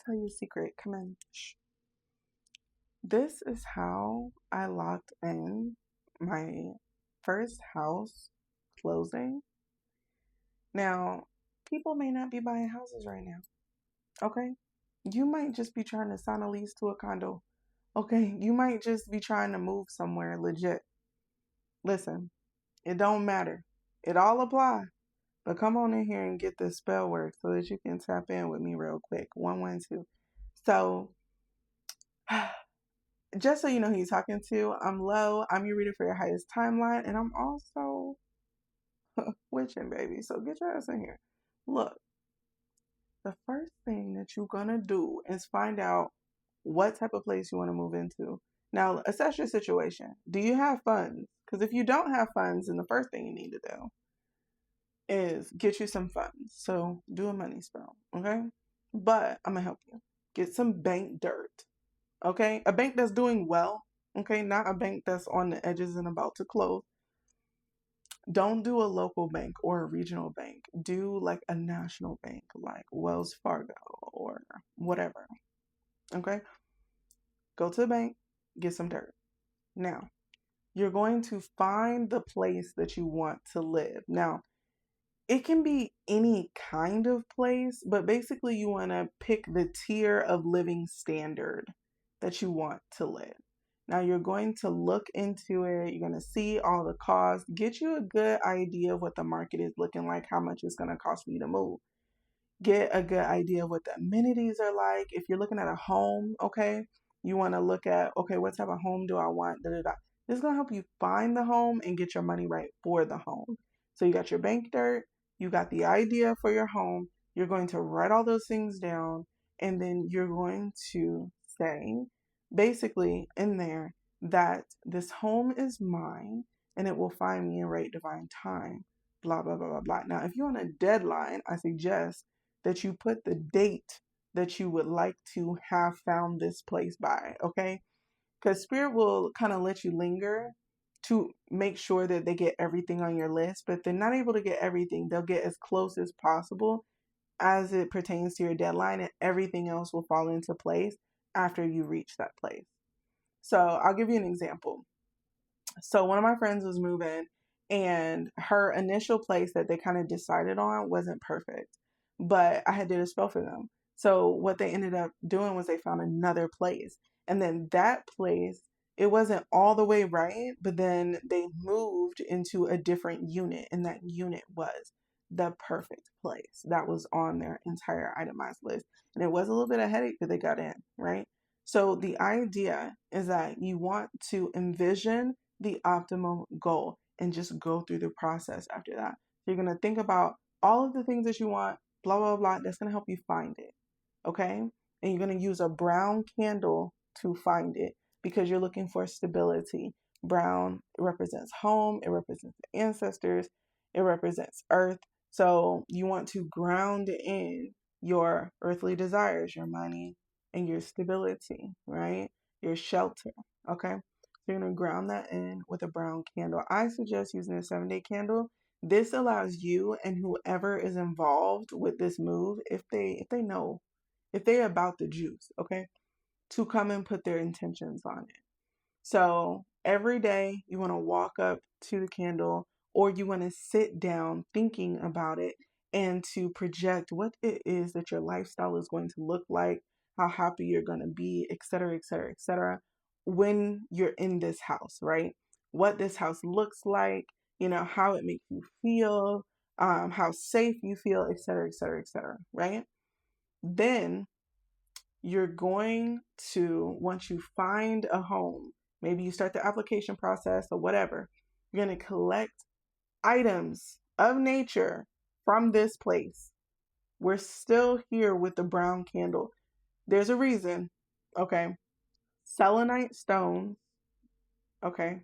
tell you a secret. Come in. Shh. This is how I locked in my first house closing. Now, people may not be buying houses right now. Okay? You might just be trying to sign a lease to a condo. Okay? You might just be trying to move somewhere legit. Listen, it don't matter. It all apply. But come on in here and get this spell work so that you can tap in with me real quick. 112. So, just so you know who you're talking to, I'm Lo. I'm your reader for your highest timeline, and I'm also witching, baby. So get your ass in here. Look, the first thing that you're gonna do is find out what type of place you want to move into. Now, assess your situation. Do you have funds? Because if you don't have funds, then the first thing you need to do is get you some funds. So do a money spell, okay? But I'm gonna help you. Get some bank dirt, okay? A bank that's doing well, okay? Not a bank that's on the edges and about to close. Don't do a local bank or a regional bank. Do like a national bank like Wells Fargo or whatever, okay? Go to the bank, get some dirt. Now, you're going to find the place that you want to live. Now, it can be any kind of place, but basically you want to pick the tier of living standard that you want to live. Now you're going to look into it. You're going to see all the costs, get you a good idea of what the market is looking like, how much it's going to cost me to move. Get a good idea of what the amenities are like. If you're looking at a home, okay, you want to look at, okay, what type of home do I want? Da, da, da. This is going to help you find the home and get your money right for the home. So you got your bank dirt, you got the idea for your home. You're going to write all those things down, and then you're going to say, basically in there, that this home is mine and it will find me in right divine time. Blah, blah, blah, blah, blah. Now, if you're on a deadline, I suggest that you put the date that you would like to have found this place by, okay? Because Spirit will kind of let you linger to make sure that they get everything on your list, but they're not able to get everything. They'll get as close as possible as it pertains to your deadline, and everything else will fall into place after you reach that place. So I'll give you an example. So one of my friends was moving, and her initial place that they kind of decided on wasn't perfect, but I had did a spell for them. So what they ended up doing was they found another place, and then that place, it wasn't all the way right, but then they moved into a different unit, and that unit was the perfect place that was on their entire itemized list. And it was a little bit of headache that they got in, right? So the idea is that you want to envision the optimal goal and just go through the process after that. So you're going to think about all of the things that you want, blah, blah, blah. That's going to help you find it. Okay? And you're going to use a brown candle to find it because you're looking for stability. Brown represents home. It represents the ancestors. It represents earth. So you want to ground in your earthly desires, your money, and your stability, right? Your shelter. Okay? So you're going to ground that in with a brown candle. I suggest using a 7-day candle. This allows you and whoever is involved with this move, if they know, if they're about the juice, okay, to come and put their intentions on it. So every day you want to walk up to the candle, or you want to sit down thinking about it and to project what it is that your lifestyle is going to look like, how happy you're going to be, etc., etc., etc., when you're in this house, right? What this house looks like, how it makes you feel, how safe you feel, etc., etc., etc., right? Then you're going to, once you find a home, maybe you start the application process or whatever, you're going to collect items of nature from this place. We're still here with the brown candle. There's a reason, okay? Selenite stones, okay?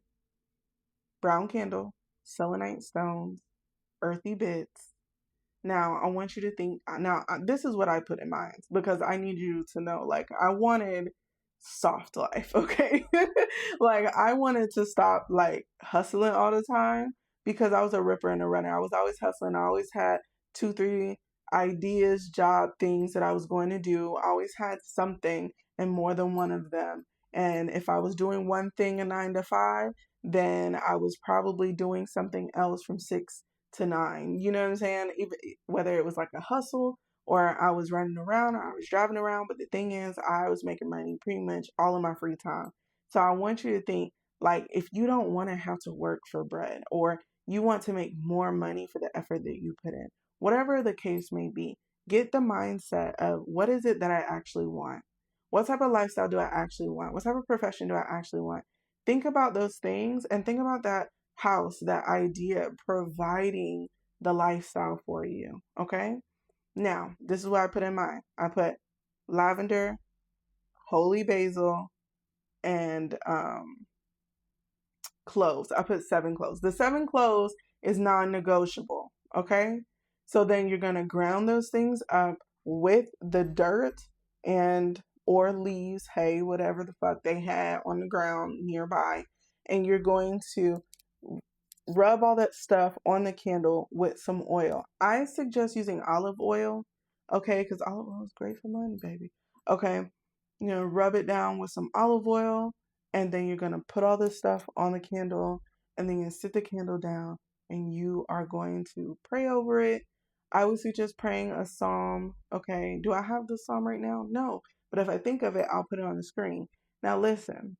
Brown candle, selenite stones, earthy bits. Now, I want you to think, this is what I put in mind because I need you to know, like, I wanted soft life, okay? Like, I wanted to stop, like, hustling all the time because I was a ripper and a runner. I was always hustling. I always had 2, 3 ideas, job things that I was going to do. I always had something and more than one of them. And if I was doing one thing a 9 to 5, then I was probably doing something else from 6 to 9. You know what I'm saying? Even whether it was like a hustle or I was running around or I was driving around. But the thing is, I was making money pretty much all in my free time. So I want you to think, like, if you don't want to have to work for bread, or you want to make more money for the effort that you put in, whatever the case may be, get the mindset of, what is it that I actually want? What type of lifestyle do I actually want? What type of profession do I actually want? Think about those things and think about that house, that idea providing the lifestyle for you. Okay. Now, this is what I put in mine. I put lavender, holy basil, and cloves. I put 7 cloves. The 7 cloves is non-negotiable. Okay. So then you're going to ground those things up with the dirt and or leaves, hay, whatever the fuck they had on the ground nearby. And you're going to rub all that stuff on the candle with some oil. I suggest using olive oil, okay, because olive oil is great for money, baby. Okay, rub it down with some olive oil, and then you're going to put all this stuff on the candle, and then you sit the candle down, and you are going to pray over it. I would suggest praying a psalm. Okay, do I have the psalm right now? No, but if I think of it, I'll put it on the screen. Now listen,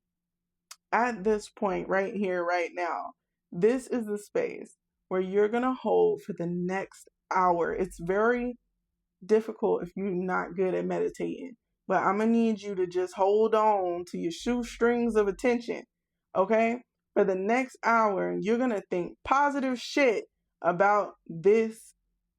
at this point right here, right now, this is the space where you're going to hold for the next hour. It's very difficult if you're not good at meditating, but I'm going to need you to just hold on to your shoestrings of attention, okay? For the next hour, you're going to think positive shit about this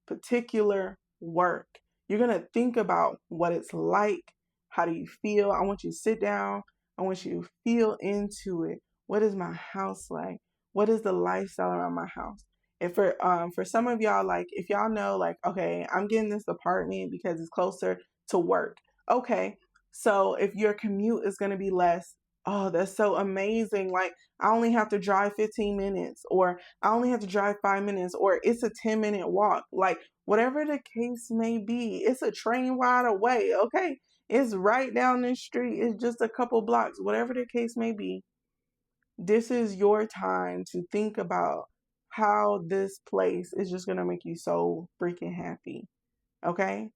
particular work. You're going to think about what it's like. How do you feel? I want you to sit down. I want you to feel into it. What is my house like? What is the lifestyle around my house? And for some of y'all, like, if y'all know, like, okay, I'm getting this apartment because it's closer to work. Okay, so if your commute is going to be less, oh, that's so amazing. Like, I only have to drive 15 minutes, or I only have to drive 5 minutes, or it's a 10-minute walk. Like, whatever the case may be, it's a train ride away. Okay, it's right down the street. It's just a couple blocks. Whatever the case may be, this is your time to think about how this place is just going to make you so freaking happy. Okay?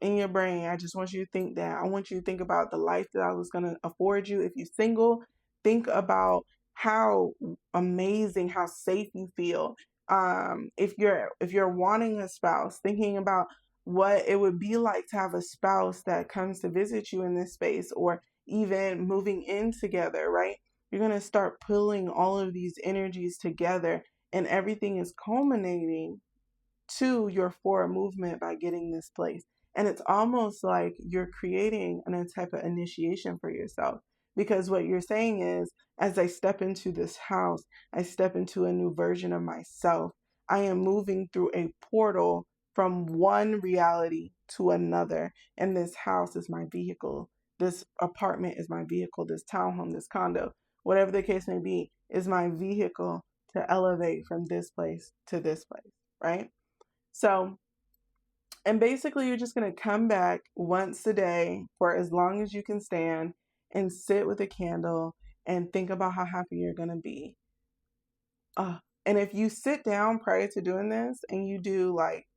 In your brain, I just want you to think that. I want you to think about the life that I was going to afford you. If you're single, think about how amazing, how safe you feel. If you're wanting a spouse, thinking about what it would be like to have a spouse that comes to visit you in this space, or even moving in together, right? You're going to start pulling all of these energies together, and everything is culminating to your forward movement by getting this place. And it's almost like you're creating a type of initiation for yourself, because what you're saying is, as I step into this house, I step into a new version of myself. I am moving through a portal from one reality to another. And this house is my vehicle. This apartment is my vehicle. This townhome, this condo, whatever the case may be, is my vehicle to elevate from this place to this place, right? So, and basically you're just going to come back once a day for as long as you can stand and sit with a candle and think about how happy you're going to be. And if you sit down prior to doing this and you do like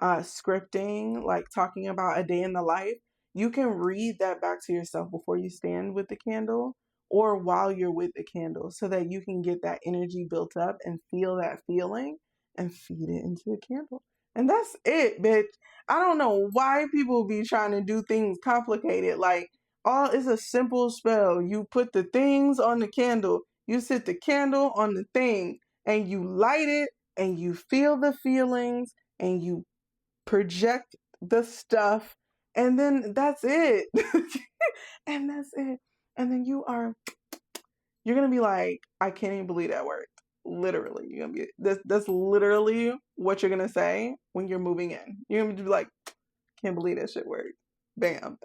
scripting, like talking about a day in the life, you can read that back to yourself before you stand with the candle or while you're with the candle, so that you can get that energy built up and feel that feeling and feed it into the candle. And that's it, bitch. I don't know why people be trying to do things complicated. Like, all is a simple spell. You put the things on the candle, you sit the candle on the thing, and you light it, and you feel the feelings, and you project the stuff, and then that's it. And that's it. And then you're gonna be like, I can't even believe that worked. Literally, you're gonna be that's literally what you're gonna say when you're moving in. You're gonna be like, can't believe that shit worked. Bam.